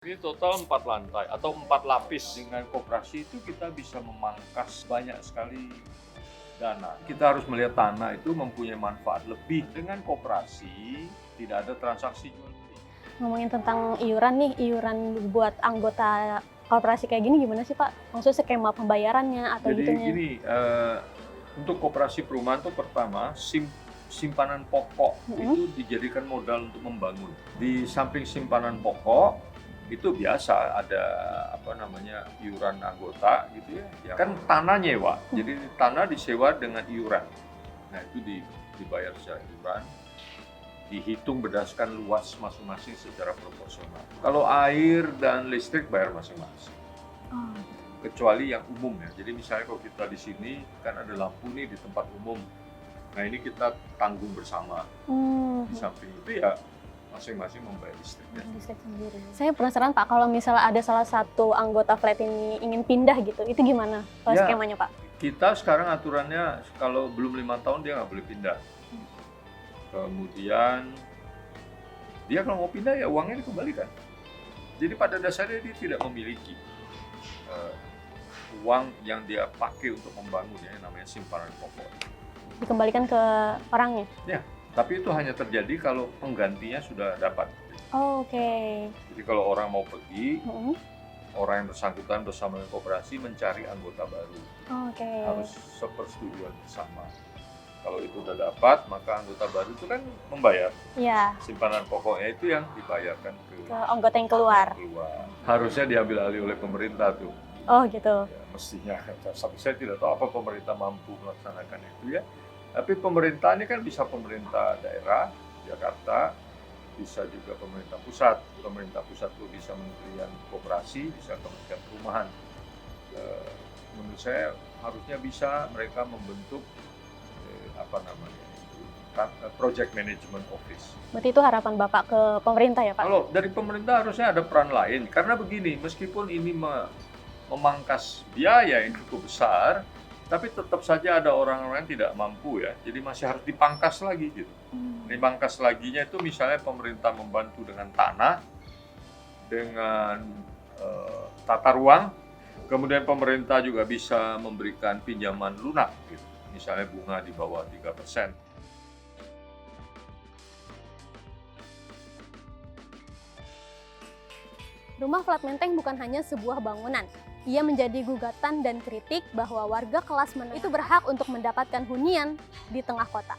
Ini total 4 lantai atau 4 lapis. Dengan koperasi itu kita bisa memangkas banyak sekali dana. Kita harus melihat tanah itu mempunyai manfaat lebih. Dengan koperasi tidak ada transaksi jual beli. Ngomongin tentang iuran nih, iuran buat anggota koperasi kayak gini gimana sih Pak? Maksudnya skema pembayarannya atau Jadi gitunya? gini, untuk koperasi perumahan itu pertama simpanan pokok itu dijadikan modal untuk membangun. Di samping simpanan pokok itu biasa ada iuran anggota gitu ya. Kan tanah nyewa, jadi tanah disewa dengan iuran. Nah itu dibayar secara iuran, dihitung berdasarkan luas masing-masing secara proporsional. Kalau air dan listrik bayar masing-masing. Kecuali yang umum ya. Jadi misalnya kalau kita di sini kan ada lampu nih di tempat umum. Nah ini kita tanggung bersama. Di samping itu ya masing-masing membayar listriknya. Listrik sendiri. Saya penasaran Pak, kalau misalnya ada salah satu anggota flat ini ingin pindah gitu, itu gimana Ya, skemanya Pak? Kita sekarang aturannya kalau belum 5 tahun dia nggak boleh pindah. Kemudian dia kalau mau pindah ya uangnya dikembalikan. Jadi pada dasarnya dia tidak memiliki uang yang dia pakai untuk membangun ya, namanya simpanan pokok. Dikembalikan ke orangnya? Ya, tapi itu hanya terjadi kalau penggantinya sudah dapat. Oke. Jadi kalau orang mau pergi, orang yang bersangkutan bersama dengan koperasi mencari anggota baru. Oke. Harus sepersetujuan bersama. Kalau itu sudah dapat, maka anggota baru itu kan membayar. Iya, Simpanan pokoknya itu yang dibayarkan ke anggota yang keluar. Harusnya diambil alih oleh pemerintah tuh. Oh gitu. Ya, mestinya. Tapi saya tidak tahu apa pemerintah mampu melaksanakan itu ya. Tapi pemerintah ini kan bisa pemerintah daerah, Jakarta, bisa juga pemerintah pusat. Pemerintah pusat itu bisa Kementerian Koperasi, bisa Kementerian Perumahan. Menurut saya harusnya bisa mereka membentuk Project Management Office. Berarti itu harapan Bapak ke pemerintah ya Pak? Kalau dari pemerintah harusnya ada peran lain, karena begini, meskipun ini memangkas biaya yang cukup besar, tapi tetap saja ada orang-orang yang tidak mampu ya, jadi masih harus dipangkas lagi gitu. Dipangkas laginya itu misalnya pemerintah membantu dengan tanah, dengan tata ruang, kemudian pemerintah juga bisa memberikan pinjaman lunak gitu. Misalnya bunga di bawah 3%. Rumah Flat Menteng bukan hanya sebuah bangunan. Ia menjadi gugatan dan kritik bahwa warga kelas menengah itu berhak untuk mendapatkan hunian di tengah kota.